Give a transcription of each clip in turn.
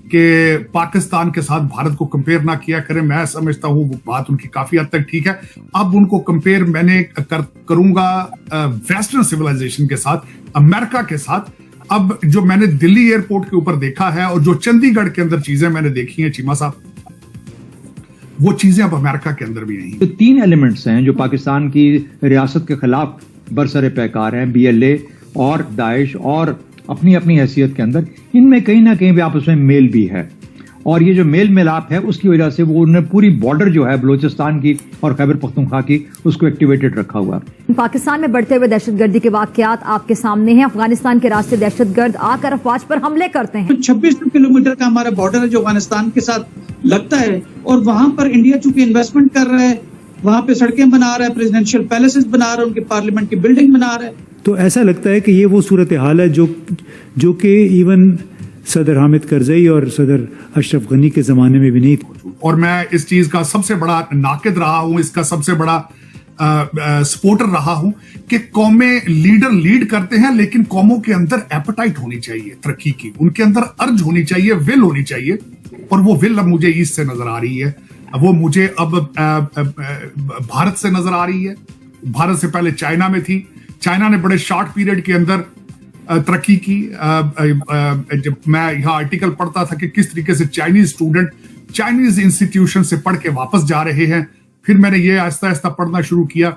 कि पाकिस्तान के साथ भारत को कंपेयर ना किया करें। मैं समझता हूं वो बात उनकी काफी हद तक ठीक है। अब उनको कंपेयर मैंने करूंगा वेस्टर्न सिविलाइजेशन के साथ, अमेरिका के साथ। अब जो मैंने दिल्ली एयरपोर्ट के ऊपर देखा है और जो चंडीगढ़ के अंदर चीजें मैंने देखी हैं चीमा साहब, वो चीजें अब अमेरिका के अंदर भी नहीं। तो 3 एलिमेंट्स हैं जो पाकिस्तान की रियासत के खिलाफ बरसरे पैकार हैं, BLA और दाइश और अपनी अपनी हैसियत के अंदर। इनमें कहीं ना कहीं भी आपस में मेल भी है, और ये जो मेल मिलाप है उसकी वजह से वो उन्होंने पूरी बॉर्डर जो है बलूचिस्तान की और खैबर पख्तूनख्वा की उसको एक्टिवेटेड रखा हुआ। पाकिस्तान में बढ़ते हुए दहशतगर्दी के वाकयात आपके सामने हैं। अफगानिस्तान के रास्ते दहशतगर्द आकर अफवाज पर हमले करते हैं। 26 किलोमीटर का हमारा बॉर्डर है जो अफगानिस्तान के साथ लगता है, और वहां पर इंडिया चूंकि इन्वेस्टमेंट कर रहा है, वहां पे सड़कें बना रहा है, प्रेसिडेंशियल पैलेसेस बना रहा है, उनके पार्लियामेंट की बिल्डिंग बना रहा है। तो ऐसा लगता है कि ये वो सूरत हाल है जो कि इवन सदर हामिद करजई और सदर अशरफ गनी के जमाने में भी नहीं थी। और मैं इस चीज का सबसे बड़ा नाकिद रहा हूं, इसका सबसे बड़ा सपोर्टर रहा हूं कि कौमें लीडर लीड करते हैं, लेकिन कौमों के अंदर एपेटाइट होनी चाहिए तरक्की की, उनके अंदर अर्ज होनी चाहिए, विल होनी चाहिए। और वो विल अब मुझे ईस्ट से नजर आ रही है, वो मुझे अब भारत से नजर आ रही है। भारत से पहले चाइना में थी। चाइना ने बड़े शॉर्ट पीरियड के अंदर तरक्की की। जब मैं यहाँ आर्टिकल पढ़ता था कि किस तरीके से चाइनीज स्टूडेंट चाइनीज इंस्टीट्यूशन से पढ़ के वापस जा रहे हैं, फिर मैंने ये आहिस्ता आहिस्ता पढ़ना शुरू किया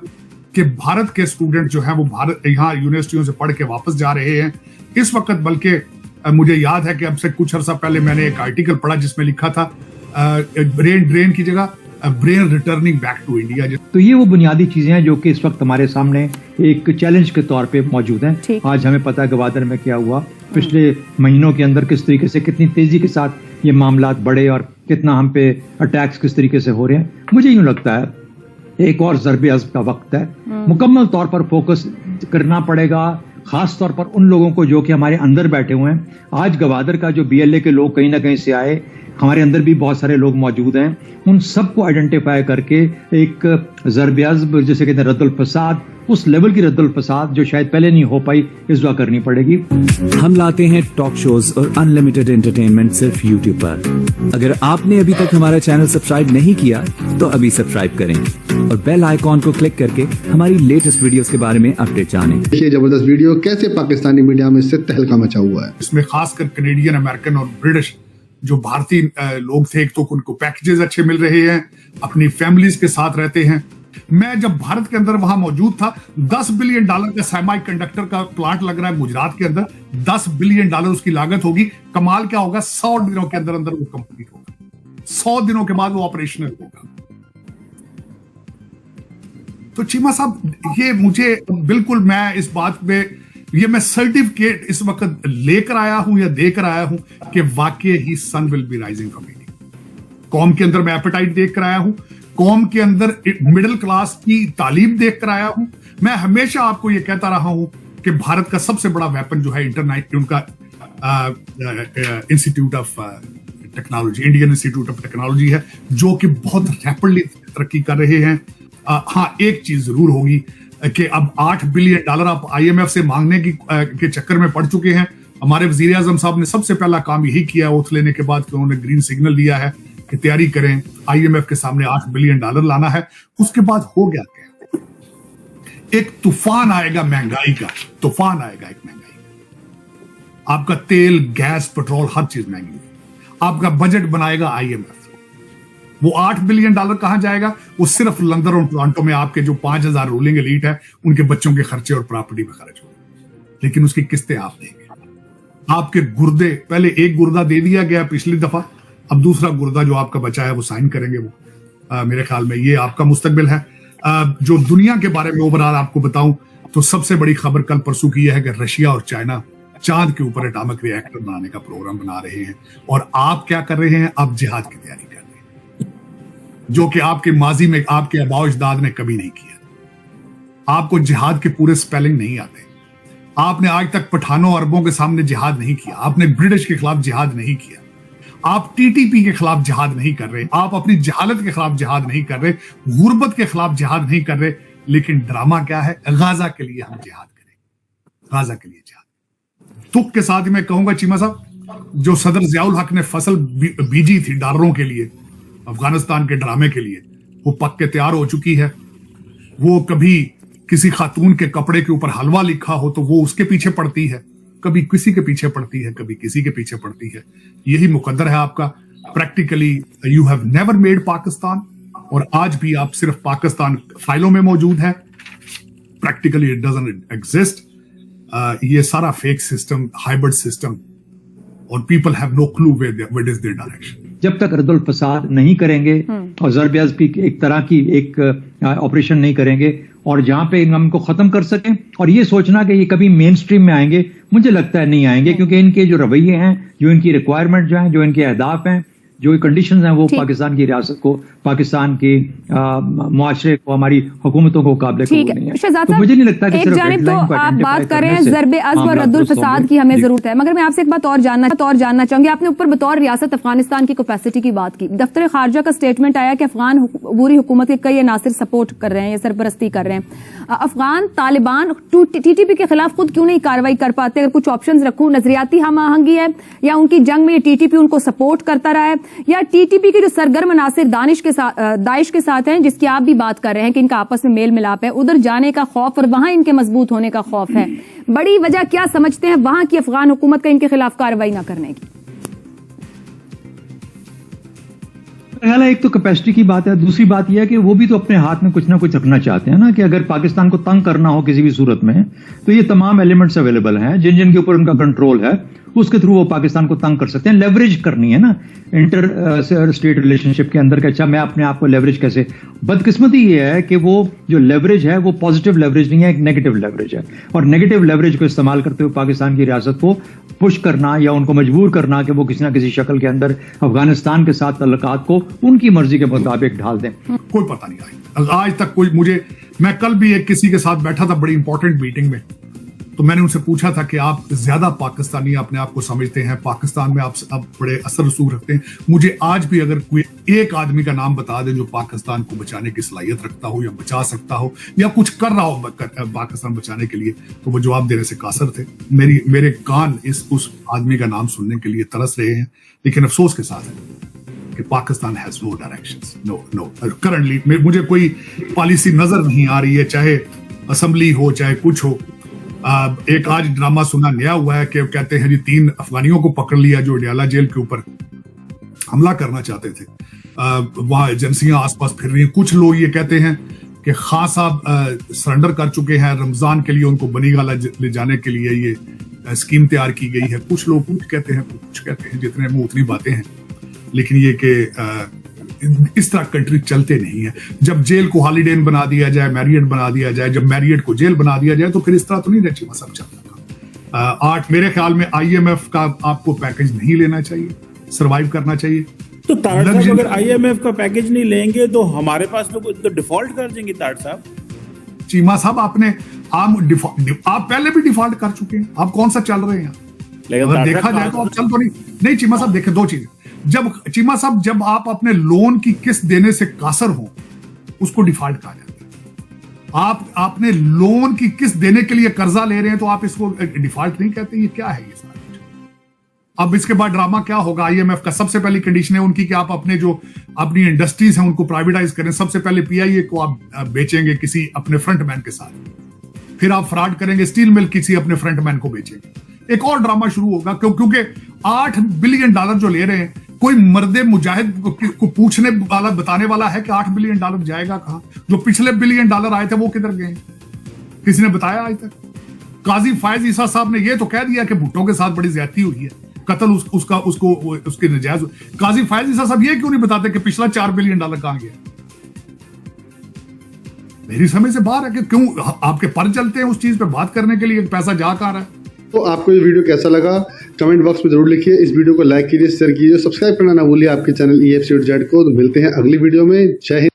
कि भारत के स्टूडेंट जो हैं वो भारत यहाँ यूनिवर्सिटियों से पढ़ के वापस जा रहे हैं इस वक्त। बल्कि मुझे याद है कि अब से कुछ अर्सा पहले मैंने एक आर्टिकल पढ़ा जिसमें लिखा था ब्रेन ड्रेन की जगह brain returning back to India. तो ये वो बुनियादी चीजें हैं जो कि इस वक्त हमारे सामने एक चैलेंज के तौर पे मौजूद हैं। आज हमें पता है गवादर में क्या हुआ, पिछले महीनों के अंदर किस तरीके से कितनी तेजी के साथ ये मामलात बढ़े और कितना हम पे अटैक्स किस तरीके से हो रहे हैं। मुझे यूं लगता है एक और ज़र्बे अज़्ब का वक्त है, मुकम्मल तौर पर फोकस करना पड़ेगा, खास तौर पर उन लोगों को जो कि हमारे अंदर बैठे हुए हैं। आज गवादर का जो BLA के लोग कहीं ना कहीं से आए, हमारे अंदर भी बहुत सारे लोग मौजूद हैं, उन सबको आइडेंटिफाई करके एक ज़र्बे अज़्ब जिसे कहते हैं रद्दुल फसाद, उस लेवल की रद्दुल फसाद जो शायद पहले नहीं हो पाई, इस दुआ करनी पड़ेगी। हम लाते हैं टॉक शोज और अनलिमिटेड एंटरटेनमेंट सिर्फ YouTube पर। अगर आपने अभी तक हमारा चैनल सब्सक्राइब नहीं किया तो अभी सब्सक्राइब करें और बेल आइकॉन को क्लिक करके हमारी लेटेस्ट वीडियोस के बारे में अपडेट जानें। ये जबरदस्त वीडियो कैसे पाकिस्तानी मीडिया में इससे तहलका मचा हुआ है। इसमें खासकर कनेडियन, अमेरिकन और ब्रिटिश जो भारतीय लोग थे, एक तो उनको पैकेजेस अच्छे मिल रहे हैं, अपनी फैमिलीज के साथ रहते हैं। मैं जब भारत के अंदर वहां मौजूद था, $10 बिलियन का सेमी कंडक्टर का प्लांट लग रहा है गुजरात के अंदर, $10 बिलियन उसकी लागत होगी। कमाल क्या होगा, 100 दिनों के अंदर अंदर वो कंप्लीट होगा, 100 दिनों के बाद वो ऑपरेशनल होगा। तो चीमा साहब, ये मुझे बिल्कुल, मैं इस बात पे ये मैं सर्टिफिकेट इस वक्त लेकर आया हूं या देकर आया हूं कि वाकई ही sun will be rising from India. कौम के अंदर मैं एपेटाइट देख कर आया हूं, कौम के अंदर मिडिल क्लास की तालीम देख कर आया हूं। मैं हमेशा आपको यह कहता रहा हूं कि भारत का सबसे बड़ा वेपन जो है इंटरनेट, उनका institute of technology, Indian institute of technology है, जो कि बहुत रैपिडली तरक्की कर रहे हैं। हाँ, एक चीज जरूर होगी कि अब $8 बिलियन आप IMF से मांगने के चक्कर में पड़ चुके हैं। हमारे वजीर आजम साहब ने सबसे पहला काम यही किया ओथ लेने के बाद कि उन्होंने ग्रीन सिग्नल दिया है कि तैयारी करें, IMF के सामने $8 बिलियन लाना है। उसके बाद हो गया क्या, एक तूफान आएगा महंगाई का, तूफान आएगा एक महंगाई। आपका तेल, गैस, पेट्रोल, हर चीज महंगी। आपका बजट बनाएगा IMF। वो $8 बिलियन कहां जाएगा? वो सिर्फ लंदन और टोरंटो में आपके जो 5000 रूलिंग एलीट है उनके बच्चों के खर्चे और प्रॉपर्टी में खर्च होंगे, लेकिन उसकी किस्तें आप देंगे। आपके गुर्दे, पहले एक गुर्दा दे दिया गया पिछली दफा, अब दूसरा गुर्दा जो आपका बचा है वो साइन करेंगे वो। मेरे ख्याल में ये आपका मुस्तकबिल है। जो दुनिया के बारे में ओवरऑल आपको बताऊं तो सबसे बड़ी खबर कल परसों की यह है कि रशिया और चाइना चांद के ऊपर एटॉमिक रिएक्टर बनाने का प्रोग्राम बना रहे हैं। और आप क्या कर रहे हैं? आप जिहाद की तैयारी कर रहे हैं, जो कि आपके माजी में आपके आबाओ अजदाद ने कभी नहीं किया। आपको जिहाद के पूरे स्पेलिंग नहीं आते। आपने आज तक पठानों अरबों के सामने जिहाद नहीं किया। आपने ब्रिटिश के खिलाफ जिहाद नहीं किया। आप TTP के खिलाफ जिहाद नहीं कर रहे। आप अपनी जहालत के खिलाफ जिहाद नहीं कर रहे, गुर्बत के खिलाफ जिहाद नहीं कर रहे। लेकिन ड्रामा क्या है? गाजा के लिए हम जिहाद करें, गाजा के लिए जिहाद। तुक के साथ ही मैं कहूंगा चीमा साहब जो सदर जियाउल हक ने फसल बीजी थी डॉलरों के लिए, अफगानिस्तान के ड्रामे के लिए, वो पक के तैयार हो चुकी है। वो कभी किसी खातून के कपड़े के ऊपर हलवा लिखा हो तो वो उसके पीछे पड़ती है, कभी किसी के पीछे पड़ती है, कभी किसी के पीछे पड़ती है। यही मुकद्दर है आपका। Practically you have never made Pakistan, और आज भी आप सिर्फ पाकिस्तान फाइलों में मौजूद है। Practically it doesn't exist. ये सारा फेक सिस्टम, हाइब्रिड सिस्टम, और people have no clue what is their direction. जब तक रद्दुल फसाद नहीं करेंगे और ज़रब्याज़ की एक तरह की एक ऑपरेशन नहीं करेंगे और जहां पे इनकम को खत्म कर सकें, और ये सोचना कि ये कभी मेन स्ट्रीम में आएंगे, मुझे लगता है नहीं आएंगे, क्योंकि इनके जो रवैये हैं, जो इनकी रिक्वायरमेंट जो हैं, जो इनके अहदाफ हैं, जो कंडीशंस हैं, वो पाकिस्तान की रियासत को, पाकिस्तान के मुआशरे को, हमारी हुकूमतों को काबिल कबूल नहीं है। तो मुझे नहीं लगता कि एक जानिब तो आप बात कर रहे हैं ज़रबे अज़्म और रद्दुल फसाद की हमें जरूरत है, मगर मैं आपसे एक बात और जानना चाहूंगी। आपने ऊपर बतौर रियासत अफगानिस्तान की कैपेसिटी की बात की। दफ्तर खारजा का स्टेटमेंट आया कि अफगान अबूरी हुकूमत के कई अनासिर सपोर्ट कर रहे हैं या सरपरस्ती कर रहे हैं। अफगान तालिबान TTP के खिलाफ खुद क्यों नहीं कार्रवाई कर पाते? अगर कुछ ऑप्शंस रखूं, नजरियाती हम आहंगी है, या उनकी जंग में TTP उनको सपोर्ट करता रहा है, या TTP के जो सरगर्म अनासिर दाइश के साथ हैं, जिसकी आप भी बात कर रहे हैं कि इनका आपस में मेल मिलाप है, उधर जाने का खौफ और वहां इनके मजबूत होने का खौफ है। बड़ी वजह क्या समझते हैं वहां की अफगान हुकूमत का इनके खिलाफ कार्रवाई ना करने की? एक तो कैपेसिटी की बात है, दूसरी बात यह है कि वो भी तो अपने हाथ में कुछ ना कुछ रखना चाहते हैं ना, कि अगर पाकिस्तान को तंग करना हो किसी भी सूरत में, तो ये तमाम एलिमेंट्स अवेलेबल हैं जिनके ऊपर उनका कंट्रोल है, उसके थ्रू वो पाकिस्तान को तंग कर सकते हैं। लेवरेज करनी है ना इंटर स्टेट रिलेशनशिप के अंदर, कि अच्छा मैं अपने आप को लेवरेज कैसे। बदकिस्मती ये है कि वो जो लेवरेज है वो पॉजिटिव लेवरेज नहीं है, एक नेगेटिव लेवरेज है, और नेगेटिव लेवरेज को इस्तेमाल करते हुए पाकिस्तान की रियासत को पुश करना या उनको मजबूर करना कि वो किसी ना किसी शक्ल के अंदर अफगानिस्तान के साथ तल्लुकात को उनकी मर्जी के मुताबिक ढाल दें। कोई पता नहीं आज तक कोई मैं कल भी एक किसी के साथ बैठा था बड़ी इंपॉर्टेंट मीटिंग में, तो मैंने उनसे पूछा था कि आप ज्यादा पाकिस्तानी अपने आप को समझते हैं, पाकिस्तान में आप बड़े असर रसूख रखते हैं, मुझे आज भी अगर कोई एक आदमी का नाम बता दें जो पाकिस्तान को बचाने की सलाहियत रखता हो या बचा सकता हो या कुछ कर रहा हो पाकिस्तान बचाने के लिए, तो वो जवाब देने से कासर थे। मेरे कान उस आदमी का नाम सुनने के लिए तरस रहे हैं, लेकिन अफसोस के साथ है कि Pakistan has no directions, no currently मुझे कोई पॉलिसी नजर नहीं आ रही है, चाहे असेंबली हो चाहे कुछ हो। एक आज ड्रामा सुना नया हुआ है कि कहते हैं जी 3 अफगानियों को पकड़ लिया जो अडयाला जेल के ऊपर हमला करना चाहते थे। वहां एजेंसियां आसपास फिर रही हैं। कुछ लोग ये कहते हैं कि खान साहब सरेंडर कर चुके हैं, रमजान के लिए उनको बनीगाला ले जाने के लिए ये स्कीम तैयार की गई है। कुछ लोग कुछ कहते हैं, जितने मुंह उतनी बातें हैं, लेकिन ये कि इस तरह कंट्री चलते नहीं है। जब जेल को हॉलीडे इन बना दिया जाए, मैरियट बना दिया जाए, जब मैरियट को जेल बना दिया जाए, तो फिर इस तरह तो नहीं रची सब चलता। मेरे ख्याल में IMF का आपको पैकेज नहीं लेना चाहिए, सरवाइव करना चाहिए। तो तारड़ साहब अगर IMF का पैकेज नहीं लेंगे तो हमारे पास तो डिफॉल्ट कर देंगे तारड़ साहब। चीमा साहब आप पहले भी डिफॉल्ट कर चुके हैं, आप कौन सा चल रहे हैं? अगर देखा जाए तो आप चल तो नहीं चीमा साहब। देखें दो चीजें, जब आप अपने लोन की किस्त देने से कासर हो, उसको डिफॉल्ट कहा जाता है। आपने लोन की किस्त देने के लिए कर्जा ले रहे हैं तो आप इसको डिफॉल्ट नहीं कहते। ये क्या है ये सारा कुछ? अब इसके बाद ड्रामा क्या होगा? IMF का सबसे पहली कंडीशन है उनकी कि आप अपनी इंडस्ट्रीज हैं उनको प्राइवेटाइज करें। सबसे पहले PIA को आप बेचेंगे किसी अपने फ्रंटमैन के साथ, फिर आप फ्रॉड करेंगे, स्टील मिल किसी अपने फ्रंटमैन को बेचेंगे। एक और ड्रामा शुरू होगा क्योंकि $8 बिलियन जो ले रहे हैं, कोई मर्दे मुजाहिद को पूछने वाला बताने वाला है कि $8 बिलियन जाएगा कहां? जो पिछले $1 बिलियन आए थे वो किधर गए? किसी ने बताया आज तक? काजी फायज ईसा साहब ने ये तो कह दिया कि भुट्टो के साथ बड़ी ज्यादती हुई है, कत्ल उसके नजायज। काजी फायज ईसा साहब ये क्यों नहीं बताते कि पिछला $4 बिलियन कहां गया? मेरी समझ से बाहर है कि क्यों आपके पर चलते हैं उस चीज पे बात करने के लिए, पैसा जा कहां रहा है। तो आपको ये वीडियो कैसा लगा कमेंट बॉक्स में जरूर लिखिए। इस वीडियो को लाइक कीजिए, शेयर कीजिए, सब्सक्राइब करना ना भूलिए आपके चैनल EFC.Z को। तो मिलते हैं अगली वीडियो में। जय हिंद।